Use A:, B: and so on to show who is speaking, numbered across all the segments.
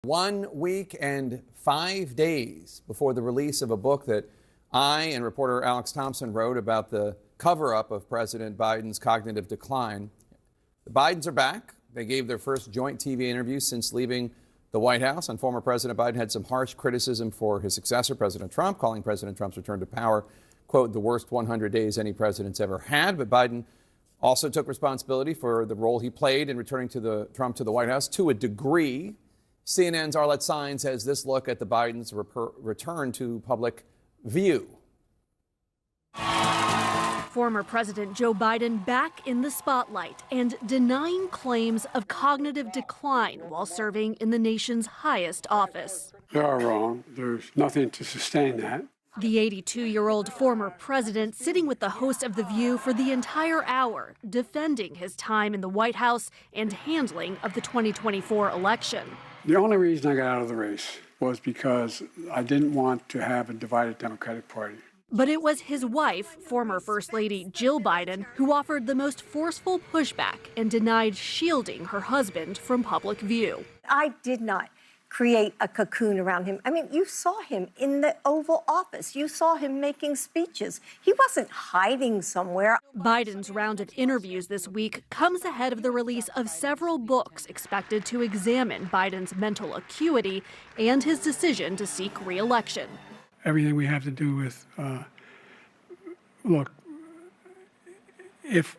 A: 1 week and 5 days before the release of a book that I and reporter Alex Thompson wrote about the cover-up of President Biden's cognitive decline. The Bidens are back. They gave their first joint TV interview since leaving the White House. And former President Biden had some harsh criticism for his successor, President Trump, calling President Trump's return to power, quote, the worst 100 days any president's ever had. But Biden also took responsibility for the role he played in returning Trump to the White House to a degree. CNN's Arlette Saenz has this look at the Bidens' return to public view.
B: Former President Joe Biden back in the spotlight and denying claims of cognitive decline while serving in the nation's highest office.
C: They are wrong. There's nothing to sustain that.
B: The 82-year-old former president sitting with the host of The View for the entire hour, defending his time in the White House and handling of the 2024 election.
C: The only reason I got out of the race was because I didn't want to have a divided Democratic Party.
B: But it was his wife, former First Lady Jill Biden, who offered the most forceful pushback and denied shielding her husband from public view.
D: I did not create a cocoon around him. I mean, you saw him in the Oval Office. You saw him making speeches. He wasn't hiding somewhere.
B: Biden's round of interviews this week comes ahead of the release of several books expected to examine Biden's mental acuity and his decision to seek re-election.
C: Everything we have to do with, look, if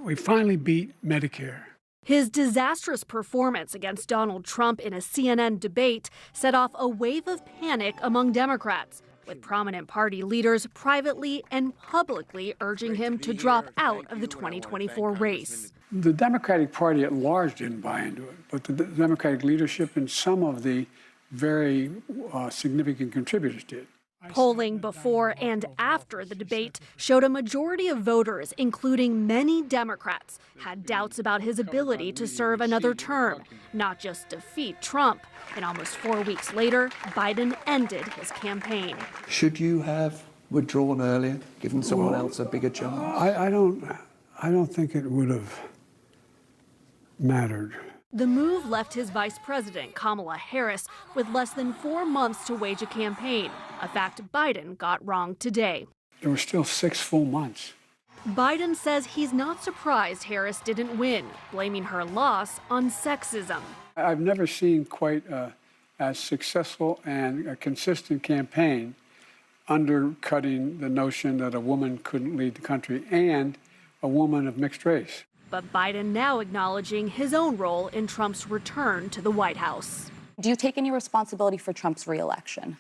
C: we finally beat Medicare.
B: His disastrous performance against Donald Trump in a CNN debate set off a wave of panic among Democrats, with prominent party leaders privately and publicly urging him to drop out of the 2024 race.
C: The Democratic Party at large didn't buy into it, but the Democratic leadership and some of the very significant contributors did.
B: Polling before and after the debate showed a majority of voters, including many Democrats, had doubts about his ability to serve another term, not just defeat Trump. And almost 4 weeks later, Biden ended his campaign.
E: Should you have withdrawn earlier, given someone else a bigger chance?
C: I don't think it would have mattered.
B: The move left his vice president, Kamala Harris, with less than 4 months to wage a campaign, a fact Biden got wrong today.
C: There were still 6 full months.
B: Biden says he's not surprised Harris didn't win, blaming her loss on sexism.
C: I've never seen quite as successful and a consistent campaign undercutting the notion that a woman couldn't lead the country and a woman of mixed race.
B: But Biden now acknowledging his own role in Trump's return to the White House.
F: Do you take any responsibility for Trump's re-election?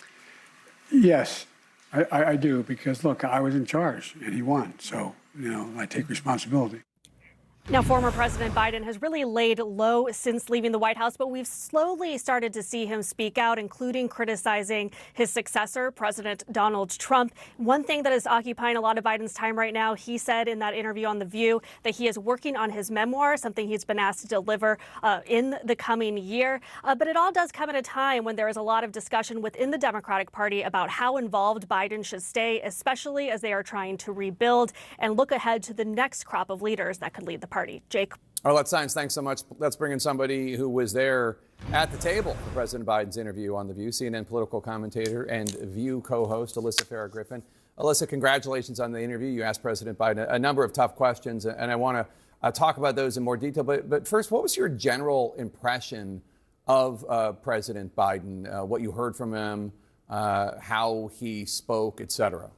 C: Yes, I do, because, look, I was in charge and he won. So, I take responsibility.
B: Now, former President Biden has really laid low since leaving the White House, but we've slowly started to see him speak out, including criticizing his successor, President Donald Trump. One thing that is occupying a lot of Biden's time right now, he said in that interview on The View that he is working on his memoir, something he's been asked to deliver in the coming year. But it all does come at a time when there is a lot of discussion within the Democratic Party about how involved Biden should stay, especially as they are trying to rebuild and look ahead to the next crop of leaders that could lead the party. Jake.
A: Arlette Saenz, thanks so much. Let's bring in somebody who was there at the table for President Biden's interview on The View, CNN political commentator and View co-host Alyssa Farah-Griffin. Alyssa, congratulations on the interview. You asked President Biden a number of tough questions, and I want to talk about those in more detail. But first, what was your general impression of President Biden, what you heard from him, how he spoke, et cetera?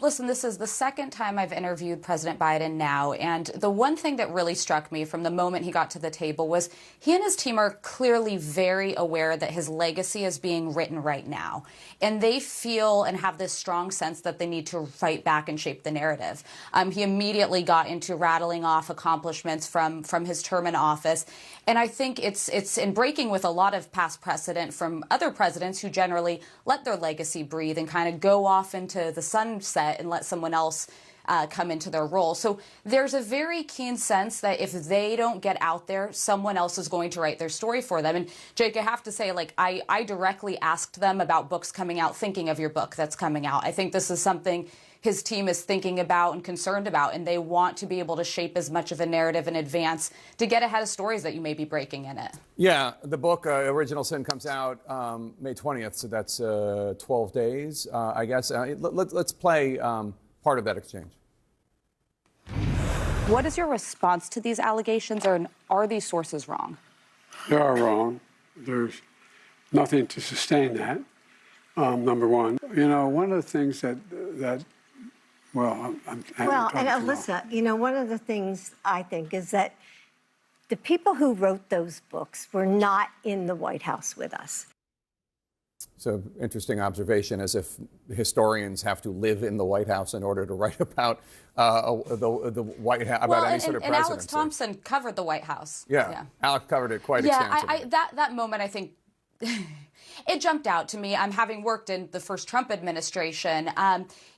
F: Listen, this is the second time I've interviewed President Biden now, and the one thing that really struck me from the moment he got to the table was he and his team are clearly very aware that his legacy is being written right now, and they feel and have this strong sense that they need to fight back and shape the narrative. He immediately got into rattling off accomplishments from his term in office, and I think it's in breaking with a lot of past precedent from other presidents who generally let their legacy breathe and kind of go off into the sunset and let someone else come into their role. So there's a very keen sense that if they don't get out there, someone else is going to write their story for them. And Jake, I have to say, like, I directly asked them about books coming out, thinking of your book that's coming out. I think this is something his team is thinking about and concerned about, and they want to be able to shape as much of a narrative in advance to get ahead of stories that you may be breaking in it. Yeah,
A: the book, Original Sin, comes out May 20th, so that's 12 days, I guess. Let's play part of that exchange.
F: What is your response to these allegations, or are these sources wrong?
C: They are wrong. There's nothing to sustain that, number one. You know, one of the things that well, and
D: Alyssa, you know, one of the things I think is that the people who wrote those books were not in the White House with us.
A: So interesting observation, as if historians have to live in the White House in order to write about the White House, about any sort of presidency.
F: And Alex Thompson covered the White House.
A: Yeah. Alex covered it quite extensively.
F: That moment, I think, it jumped out to me. Having worked in the first Trump administration,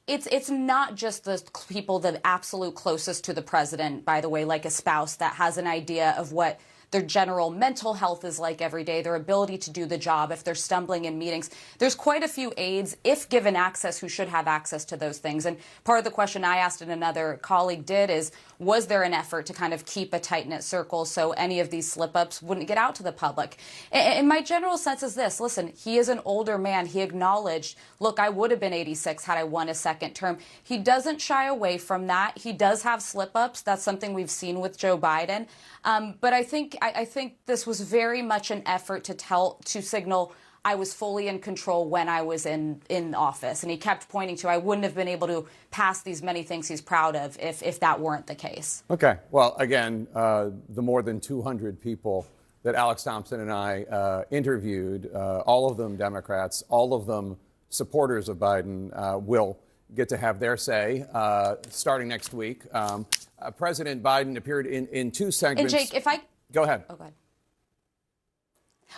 F: it's not just the people that absolute closest to the president, by the way, like a spouse that has an idea of what their general mental health is like every day, their ability to do the job, if they're stumbling in meetings. There's quite a few aides, if given access, who should have access to those things. And part of the question I asked and another colleague did is, was there an effort to kind of keep a tight-knit circle so any of these slip-ups wouldn't get out to the public? And my general sense is this: listen, he is an older man. He acknowledged, look, I would have been 86 had I won a second term. He doesn't shy away from that. He does have slip-ups. That's something we've seen with Joe Biden. But I think this was very much an effort to signal I was fully in control when I was in office. And he kept pointing to, I wouldn't have been able to pass these many things he's proud of if that weren't the case.
A: Okay. Well, again, the more than 200 people that Alex Thompson and I interviewed, all of them Democrats, all of them supporters of Biden, will get to have their say starting next week. President Biden appeared in two segments.
F: And Jake, if I...
A: Go ahead.
F: Oh, go ahead.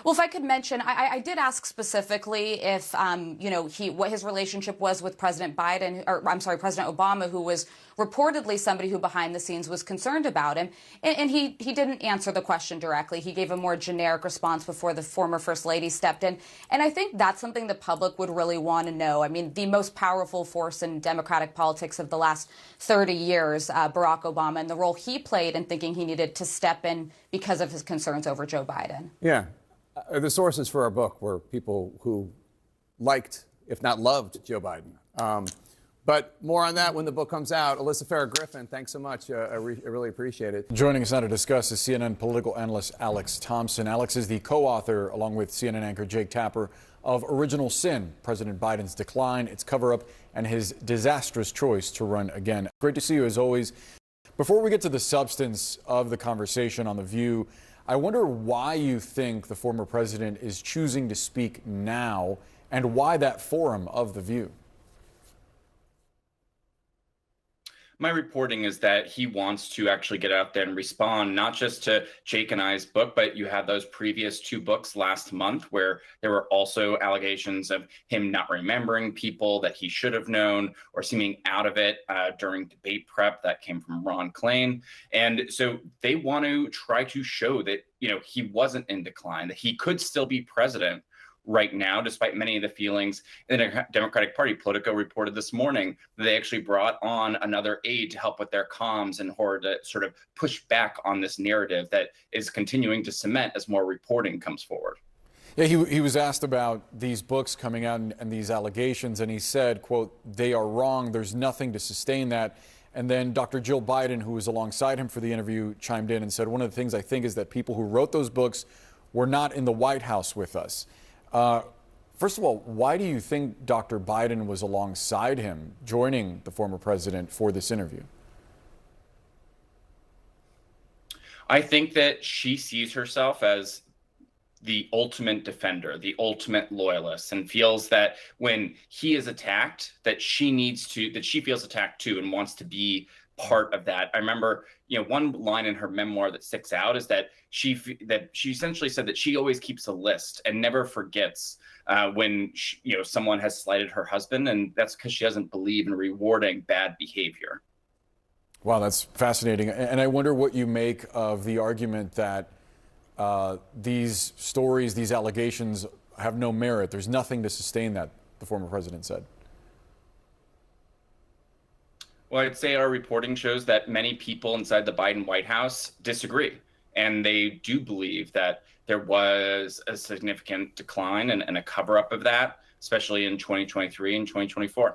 F: Well, if I could mention, I did ask specifically if, what his relationship was with President President Obama, who was reportedly somebody who behind the scenes was concerned about him. And he didn't answer the question directly. He gave a more generic response before the former First Lady stepped in. And I think that's something the public would really want to know. I mean, the most powerful force in Democratic politics of the last 30 years, Barack Obama, and the role he played in thinking he needed to step in because of his concerns over Joe Biden.
A: Yeah. The sources for our book were people who liked, if not loved, Joe Biden. But more on that when the book comes out. Alyssa Farah-Griffin, thanks so much. I really appreciate it.
G: Joining us now to discuss is CNN political analyst Alex Thompson. Alex is the co-author, along with CNN anchor Jake Tapper, of Original Sin, President Biden's Decline, its cover-up, and his disastrous choice to run again. Great to see you, as always. Before we get to the substance of the conversation on The View, I wonder why you think the former president is choosing to speak now, and why that forum of The View.
H: My reporting is that he wants to actually get out there and respond, not just to Jake and I's book, but you have those previous two books last month where there were also allegations of him not remembering people that he should have known or seeming out of it during debate prep. That came from Ron Klain. And so they want to try to show that, he wasn't in decline, that he could still be president right now, despite many of the feelings in the Democratic Party. Politico reported this morning that they actually brought on another aide to help with their comms in order to sort of push back on this narrative that is continuing to cement as more reporting comes forward.
G: Yeah, he was asked about these books coming out and these allegations, and he said, quote, "They are wrong. There's nothing to sustain that." And then Dr. Jill Biden, who was alongside him for the interview, chimed in and said, "One of the things I think is that people who wrote those books were not in the White House with us." First of all, why do you think Dr. Biden was alongside him, joining the former president for this interview?
H: I think that she sees herself as the ultimate defender, the ultimate loyalist, and feels that when he is attacked, that she feels attacked too and wants to be part of that. I remember, one line in her memoir that sticks out is that she essentially said that she always keeps a list and never forgets when someone has slighted her husband, and that's because she doesn't believe in rewarding bad behavior.
G: Wow, that's fascinating. And I wonder what you make of the argument that these stories, these allegations have no merit. There's nothing to sustain that, the former president said.
H: Well, I'd say our reporting shows that many people inside the Biden White House disagree. And they do believe that there was a significant decline and a cover up of that, especially in 2023 and 2024.